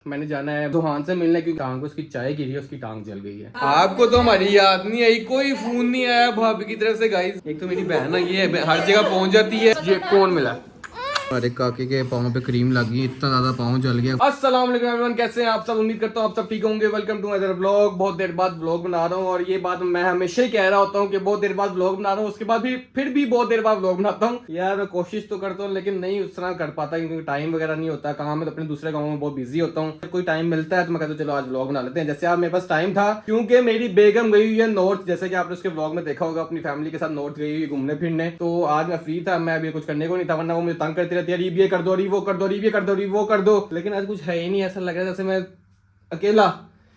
मैंने जाना है दुहान से मिलने क्योंकि टांग को उसकी चाय गिरी है, उसकी टांग जल गई है। आपको तो हमारी याद नहीं आई, कोई फोन नहीं आया भाभी की तरफ से गाइस। एक तो मेरी बहन है, ये हर जगह पहुंच जाती है। ये कौन मिला? अरे काके के पाँव पे क्रीम लगी, इतना ज्यादा पाँव जल गया। अस्सलाम वालेकुम एवरीवन, कैसे हैं आप सब? उम्मीद करता हूँ आप सब ठीक होंगे। Welcome to other vlog. बहुत देर बाद व्लॉग बना रहा हूँ और ये बात मैं हमेशा ही कह रहा होता हूँ कि बहुत देर बाद व्लॉग बना रहा हूँ, उसके बाद भी फिर भी बहुत देर बाद व्लॉग बनाता हूँ। यार मैं कोशिश तो करता हूँ लेकिन नहीं उस तरह कर पाता क्योंकि टाइम वगैरह नहीं होता। काम में तो अपने दूसरे गाँव में बहुत बिजी होता हूँ। कोई टाइम मिलता है तो मैं कहता हूँ चलो आज व्लॉग बना लेते हैं। जैसे आज मेरे पास टाइम था क्योंकि मेरी बेगम गई हुई है नॉर्थ, जैसे कि आपने उसके व्लॉग में देखा होगा, अपनी फैमिली के साथ नॉर्थ गई हुई घूमने फिरने। तो आज मैं फ्री था, मैं अभी कुछ करने को नहीं था, वरना वो मुझे तंग करती रहती है, ये कर दो, वो कर दो, ये कर दो, वो कर दो। लेकिन आज कुछ है ही नहीं, ऐसा लग रहा है जैसे मैं अकेला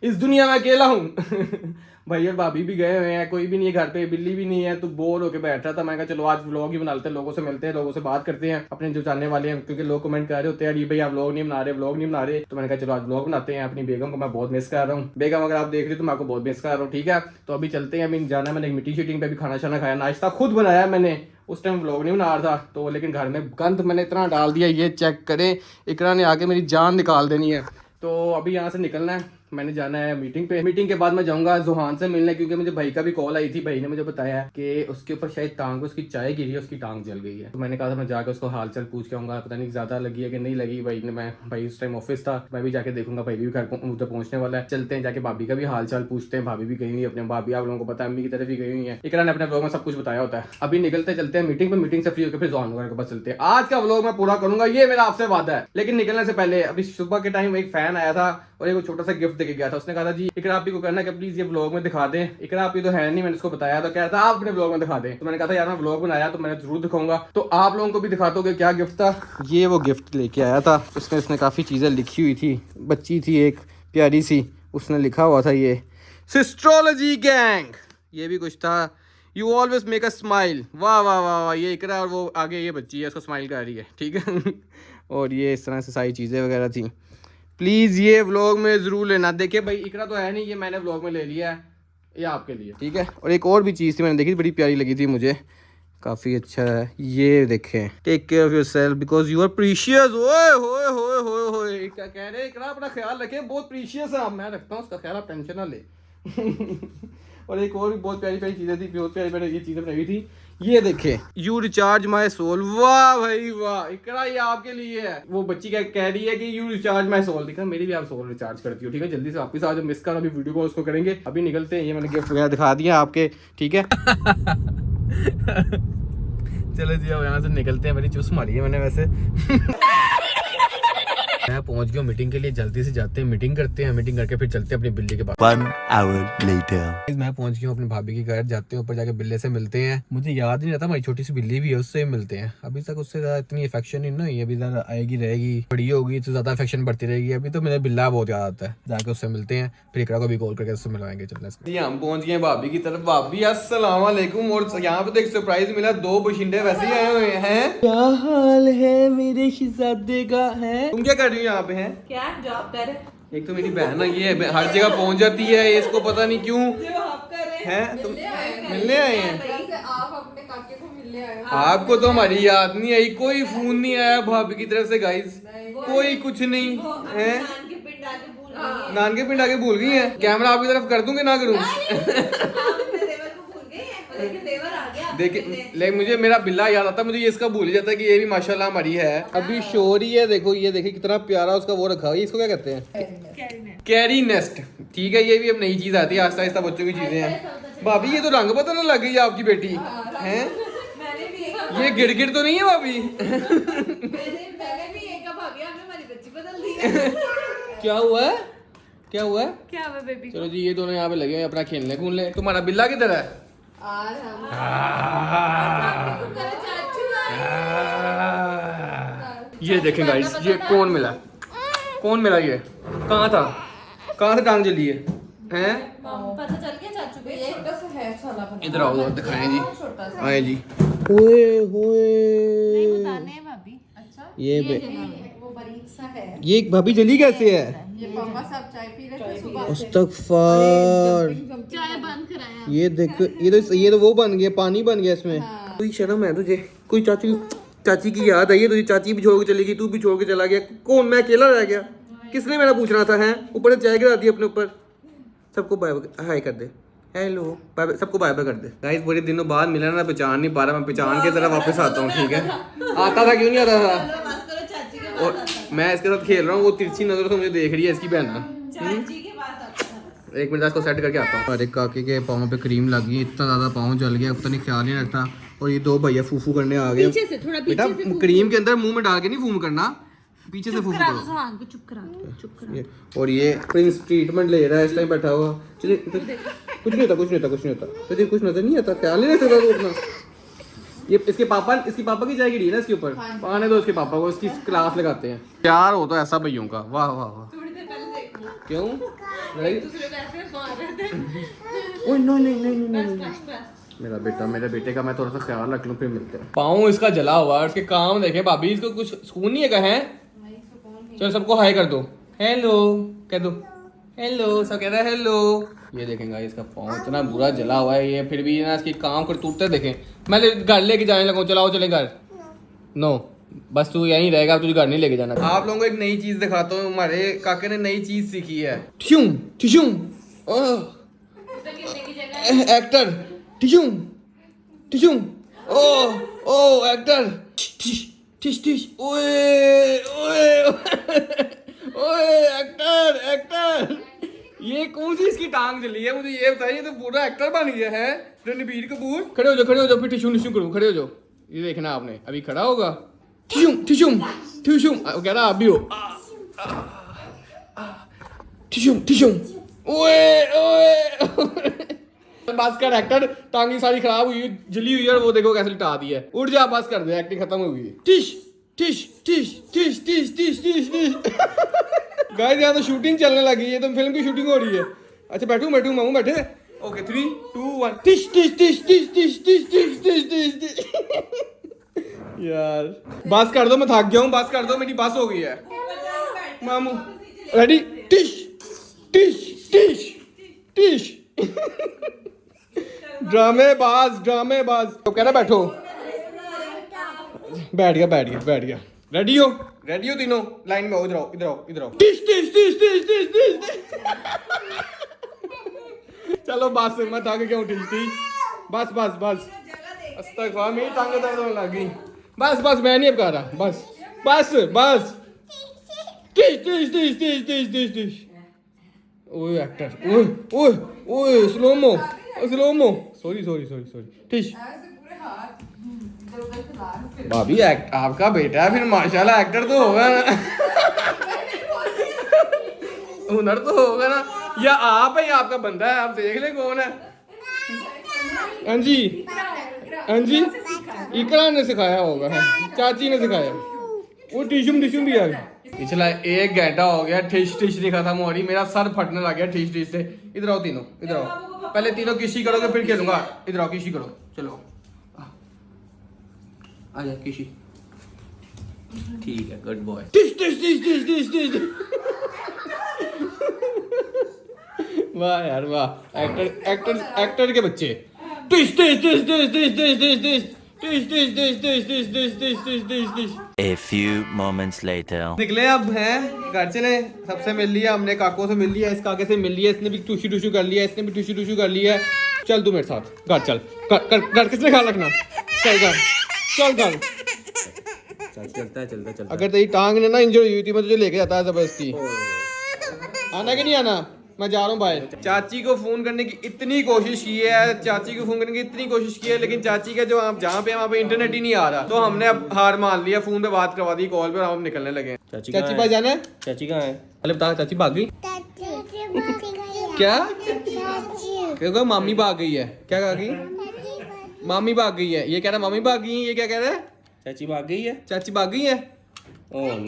इस दुनिया में अकेला हूँ। भाई और भाभी भी गए हुए हैं, कोई भी नहीं है घर पे, बिल्ली भी नहीं है, तो बोर होके बैठ रहा था। मैं कहा चलो आज व्लॉग ही बना लेते हैं, लोगों से मिलते हैं, लोगों से बात करते हैं, अपने जो जानने वाले हैं, क्योंकि लोग कमेंट कर रहे होते हैं यार भाई आप व्लॉग नहीं बना रहे, व्लॉग नहीं बना रहे। तो मैंने कहा चलो आज व्लॉग बनाते हैं। अपनी बेगम को मैं बहुत मिस कर रहा हूँ। बेगम अगर आप देख रहे हो तो मैं आपको बहुत मिस कर रहा हूँ, ठीक है। तो अभी चलते हैं, अभी जाना है। मैंने मीटिंग शीटिंग पे भी खाना शाना खाया, नाश्ता खुद बनाया मैंने। उस टाइम व्लॉग नहीं बना रहा था तो, लेकिन घर में गंद मैंने इतना डाल दिया, ये चेक करें। इकरा ने आके मेरी जान निकाल देनी है। तो अभी यहाँ से निकलना है, मैंने जाना है मीटिंग पे। मीटिंग के बाद मैं जाऊंगा जुहान से मिलने क्योंकि मुझे भाई का भी कॉल आई थी। भाई ने मुझे बताया कि उसके ऊपर शायद टांग, उसकी चाय गिरी है, उसकी टांग जल गई है। तो मैंने कहा था मैं जाकर उसको हाल चाल पूछ के आऊंगा, पता नहीं ज्यादा लगी है कि नहीं लगी। भाई उस टाइम ऑफिस था, मैं भी जाके देखूंगा। भाई भी घर उधर पहुंचने वाला है, चलते हैं जाके भाभी का भी हाल चाल पूछते हैं। भाभी भी गई हुई है अपने, भाभी आप लोगों को पता है अम्मी की तरफ ही गई हुई है। इकरा ने अपने ब्लॉग में सब कुछ बताया होता है। अभी निकलते चलते हैं मीटिंग पे, मीटिंग से फ्री होकर फिर जुहान वगैरह के पास चलते हैं। आज का व्लॉग मैं पूरा करूंगा, ये मेरा आपसे वादा है। लेकिन निकलने से पहले अभी सुबह के टाइम एक फैन आया था और एक छोटा सा गिफ्ट देके गया था। उसने कहा था जी इकरा आपी को कहना कि प्लीज ये व्लॉग में दिखा दें। इकरा आपी तो है नहीं, मैंने उसको बताया तो कह रहा था आप अपने व्लॉग में दिखा दें। तो मैंने कहा था यार मैं व्लॉग बनाया तो मैं जरूर दिखाऊंगा, तो आप लोगों को भी दिखा दोगे क्या गिफ्ट था। ये वो गिफ्ट लेके आया था, उसने काफी चीजें लिखी हुई थी। बच्ची थी एक प्यारी सी, उसने लिखा हुआ था ये सिस्ट्रोलॉजी गैंग, ये भी कुछ था। You always make a smile. वाह वाह वाह वाह, ये इकरा और वो आगे ये बच्ची है, उसको स्माइल कर रही है, ठीक है। और ये इस तरह से सारी चीज़ें वगैरह थी। प्लीज़ ये व्लॉग में ज़रूर लेना। देखिए भाई इकरा तो है नहीं, ये मैंने व्लॉग में ले लिया है, ये आपके लिए, ठीक है। और एक और भी चीज़ थी मैंने देखी, बड़ी प्यारी लगी थी मुझे, काफ़ी अच्छा है। ये देखें, take care of yourself because you are precious. ओए होए होए होए होए, क्या कह रहे हैं इकरा, अपना ख्याल रखें, बहुत प्रीशियस है आप, मैं रखता हूँ उसका ख्याल, आप टेंशन ना ले। और एक और भी बहुत प्यारी प्यारी चीज़ें थी, बहुत प्यारी प्यारी ये चीज़ें बनाई हुई थी। ये देखे, यू रिचार्ज माई सोल। वाह भाई वाह, इकरा ये आपके लिए है। वो बच्ची क्या कह रही है कि यू रिचार्ज माई सोल। देखा मेरी भी आप सोल रिचार्ज करती हो, ठीक है। जल्दी से वापस आ जाओ, मिस कर अभी वीडियो को उसको करेंगे। अभी निकलते हैं, ये मैंने गिफ्ट वगैरह दिखा दिया आपके, ठीक है। चलो जी अब यहाँ से निकलते हैं। मेरी चुस मारी है मैंने वैसे। मैं पहुंच गया मीटिंग के लिए, जल्दी से जाते हैं मीटिंग करते हैं, मीटिंग करके फिर चलते हैं अपनी बिल्ली के पास। 1 hour later. मैं पहुंच गया अपने भाभी के घर, जाते हैं ऊपर जाके बिल्ले से मिलते हैं। मुझे याद नहीं रहता हमारी छोटी सी बिल्ली भी है, उससे मिलते हैं। अभी तक उससे ज्यादा इतनी अफेक्शन नहीं ना हुई, अभी ज्यादा आएगी रहेगी, बड़ी होगी तो ज्यादा अफेक्शन बढ़ती रहेगी। अभी तो मेरा बिल्ला बहुत याद आता है, जाके उससे मिलते हैं, फिर इकरा को भी कॉल करके उससे मिलवाएंगे। चलना हम पहुंच गए भाभी की तरफ। भाभी अस्सलाम वालेकुम। और यहाँ पे तो एक सरप्राइज मिला, 2 बशिंदे वैसे ही आए हुए हैं। क्या हाल है मेरे शहजादे का? है तुम क्या कर रही हो यहाँ पे? हैं क्या जॉब कर रहे? एक तो मेरी बहन है, ये हर जगह पहुंच जाती है, इसको पता नहीं क्यों जॉब कर रहे हैं। तुम मिलने आए हैं? आप अपने काके को मिलने आए हो? आपको तो हमारी याद नहीं आई, कोई फोन नहीं आया भाभी की तरफ से गाइस, कोई कुछ नहीं है। नान के पिंड आके भूल गई नान के पिंड आके भूल गई है। कैमरा आपकी तरफ कर दूं कि ना करूं? अपने देवर को भूल गई है, लेकिन देवर आ गया। देखिए लेकिन मुझे मेरा बिल्ला याद आता, मुझे ये इसका भूल ही जाता है कि ये भी माशाल्लाह हमारी है। अभी शोरी है, देखो ये देखिए कितना प्यारा उसका वो रखा हुआ है। इसको क्या कहते हैं? कैरी नेस्ट, ठीक है। ये भी अब नई चीज आती है, आस्ता आस्ता बच्चों की चीजें हैं। भाभी ये तो रंग पता ना लग गई आपकी बेटी है। मैंने भी एक ये गिड़गिड़ तो नहीं है भाभी? मैंने भी एक भाग गया, हमने हमारी बच्ची बदल दी है। क्या हुआ है? क्या हुआ है? क्या हुआ बेबी? चलो जी ये दोनों यहाँ पे लगे हुए अपना खेलने कूदने। तुम्हारा बिल्ला किधर है? और हम ये देखें गाइस, ये कौन मिला? कौन मिला? ये कहाँ था? कहाँ से टांग जली है? हैं? पता चल गया चाचू को, ये छोटा सा है साला बना। इधर आओ, इधर दिखाएं जी। छोटा सा आए जी। ओए होए, बताने हैं भाभी। अच्छा ये वो बारीक सा है। ये भाभी जली कैसे है? ये पापा साहब चाय पी रहे थे सुबह। अस्तगफार। चाय बंद कराया। ये देखो, ये तो वो बन गया, पानी बन गया इसमें। कोई शर्म है तुझे? कोई चाची की याद आई है तुझे? चाची भी छोड़ के चली गई, तू भी छोड़ के चला गया, कौन? मैं अकेला रह गया? किसने मेरा पूछना था? है ऊपर से चाय गिरा दी अपने ऊपर। सबको बाय हाय कर दे, हेलो बाय, सबको बाय बाय कर दे। गाइस बड़े दिनों बाद मिला ना, पहचान नहीं पा रहा, मैं पहचान के जरा वापस आता हूँ, ठीक है? आता था, क्यों नहीं आता था? बस करो, चाची के और पास मैं इसके साथ खेल रहा हूँ, वो तिरछी नजर से मुझे देख रही है, इसकी बहन। चाची के पास आता था। एक मिनट इसको सेट करके आता हूँ। अरे काके के पाँव पे क्रीम लग गई, इतना ज्यादा पाँव जल गया, पता नहीं ख्याल नहीं रखता। और ये दो भैया फूफू करने आ गए। पीछे से थोड़ा, बेटा पीछे से क्रीम के अंदर मुंह में डाल के नहीं फूम करना, पीछे से फूफू करा करो। दो सामान को, चुप करा दो, चुप करा। और ये प्रिंस ट्रीटमेंट ले रहा है इस टाइम बैठा हुआ। चलिए कुछ नहीं होता, कुछ नहीं होता, कुछ नहीं होता, तुझे कुछ नजर नहीं आता, ख्याल नहीं रख सकता तू अपना। ये इसके पापा की चाय गिरी है ना इसके ऊपर, आने दो इसके पापा को, इसकी क्लास लगाते हैं। प्यार हो तो ऐसा भैयों का, वाह वाह वाह। थोड़ी देर पहले देखो, क्यों लड़ाई? दूसरे को ऐसे मार रहे थे। ओए नहीं नहीं नहीं नहीं नहीं। बस बस। मेरे बेटे का मैं थोड़ा सा ख्याल रख लूं, फिर मिलते हैं। पाँव इसका जला हुआ है, उसके काम देखें भाभी, इसको कुछ सुकून नहीं है कहें। चलो सबको हाय कर दो, हेलो कह दो, हेलो सब कह रहा है हेलो। ये देखेंगे इसका पाँव इतना बुरा जला हुआ है, ये फिर भी ना इसकी काम कर टूटते देखें। मैं घर लेके जाने लगा, चलाओ चले घर। नो बस तू यहीं रहेगा, तुझे घर नहीं लेके जाना। आप लोगों को एक नई चीज दिखाता हूँ, हमारे काके ने नई चीज सीखी है। ठिशुम ठिशुम, एक्टर ठिशुम ठिशुम, ओ एक्टर ठिश ठिश ठिश, ओए ओए ओए एक्टर एक्टर। ये कौन सी इसकी टांग जली है, मुझे ये बताइए। तो पूरा एक्टर बन गया है रणबीर कपूर। खड़े हो जाओ, फिर टिशू निशू करूँ, खड़े हो जाओ। ये देखना आपने, अभी खड़ा होगा। ठिशुम ठिशुम ठिशुम, वो कह रहा आप भी हो। ठिशुम ठिशुम, ओए ओए। बस कर एक्टर, टांगी सारी खराब हुई, जली हुई है, और वो देखो कैसे लिटा दी है। उठ जा, बस कर दे, एक्टिंग खत्म हो गई। टिश टिश टिश टिश टिश टिश टिश टिश। गाइस यहाँ तो शूटिंग चलने लगी है, तो फिल्म की शूटिंग हो रही है। अच्छा बैठू मामू बैठे। ओके 3 2 1 टिश टिश टिश टिश टिश टिश टिश टिश टिश टिश। यार बस कर दो, मैं थक गया हूँ, बस कर दो, मेरी बस हो गई है। मामू रेडी, टिश टिश टिश टिश। ड्रामेबाज तो कह रहा बैठो। बैठ गया। रेडी हो तीनों, लाइन में आओ, इधर आओ। टिश टिश टिश टिश टिश टिश। चलो बस, मैं थक गया हूँ। टिश बस। अस्तगफुरुल्लाह, मेरी टांगें दर्द होने लग गई। बस मैं नहीं अब कर रहा, बस। टिश। ओए एक्टर, ओए स्लोमो। सॉरी। टिश भाभी, आपका बेटा है, फिर माशाल्लाह एक्टर तो होगा ना। हुनर तो होगा ना, या आप है या आपका बंदा है, आप देख ले कौन है। हाँ जी इकरा ने सिखाया होगा, चाची ने सिखाया। वो टिशुम भी आ गया। पिछला 1 घंटा हो गया, ठिश नहीं खत्म हो रही, मेरा सर फटने लग गया ठिश से। इधर आओ तीनों, इधर आओ। पहले तीनों किसी करोगे, फिर खेलूंगा। इधर आओ, किसी करो, चलो आ जा किसी। ठीक है, गुड बॉय। टिश। वाह यार वाह, एक्टर के बच्चे। टिश। A few moments later. निकले अब हैं, घर चले। सबसे मिल लिया हमने, काकों से मिल लिया, इस काके से मिल लिया, इसने भी टूशू कर लिया, इसने भी टूशू कर लिया। चल तू मेरे साथ घर चल। घर किसने ख्याल रखना? चल घर। चलता। अगर तेरी टांग ने ना इंजर हुई थी, मैं तुझे लेके जाता है जबरदस्ती। आना कि नहीं आना? मैं जा रहा हूँ बाय। चाची को फोन करने की इतनी कोशिश की है, लेकिन चाची का जो आप जहाँ पे वहाँ पे इंटरनेट ही नहीं आ रहा, तो हमने अब हार मान लिया। फोन पे बात करवा दी, कॉल पे, हम निकलने लगे। चाची पास जाना है? चाची कहाँ है? अरे बता, चाची भाग गई क्या? क्योंकि मामी भाग गई है। क्या कहा गई? मामी भाग गई है। ये कह रहा मामी भाग गई है, ये क्या कह रहा है? चाची भाग गई है। हम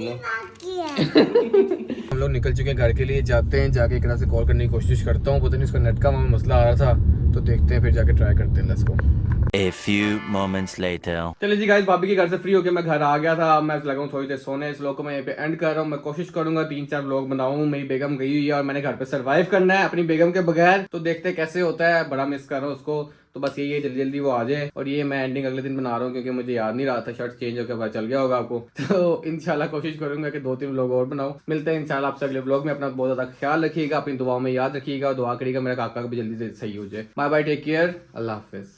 लोग निकल चुके हैं घर के लिए, जाते हैं, जाके एक तरह से कॉल करने की कोशिश करता हूँ। पता नहीं उसका नेट का मसला आ रहा था, तो देखते हैं, फिर जाके ट्राई करते हैं। Let's go. A few moments later. चलिए जी गाइस, भाभी के घर से फ्री होके मैं घर आ गया था। अब मैं लगा हूँ थोड़ी देर सोने। इस व्लॉग को मैं यहाँ पे एंड कर रहा हूँ। मैं कोशिश करूंगा 3-4 व्लॉग बनाऊं। मेरी बेगम गई हुई है और मैंने घर पे सर्वाइव करना है अपनी बेगम के बगैर, तो देखते कैसे होता है। बड़ा मिस कर रहा हूँ उसको। तो बस यही है जल्दी जल्दी वो आ जाए। और ये मैं एंडिंग अगले दिन बना रहा हूँ क्योंकि मुझे याद नहीं रहा था, शर्ट चेंज होकर पता चल गया होगा आपको। तो इंशाल्लाह कोशिश करूंगा कि 2-3 व्लॉग और बनाऊं। मिलते हैं इंशाल्लाह आपसे अगले व्लॉग में। अपना बहुत ज्यादा ख्याल रखिएगा, अपनी दुआओं में याद रखिएगा, दुआ करिएगा मेरा काका भी जल्दी से सही हो जाए। बाय बाय, टेक केयर, अल्लाह हाफिज।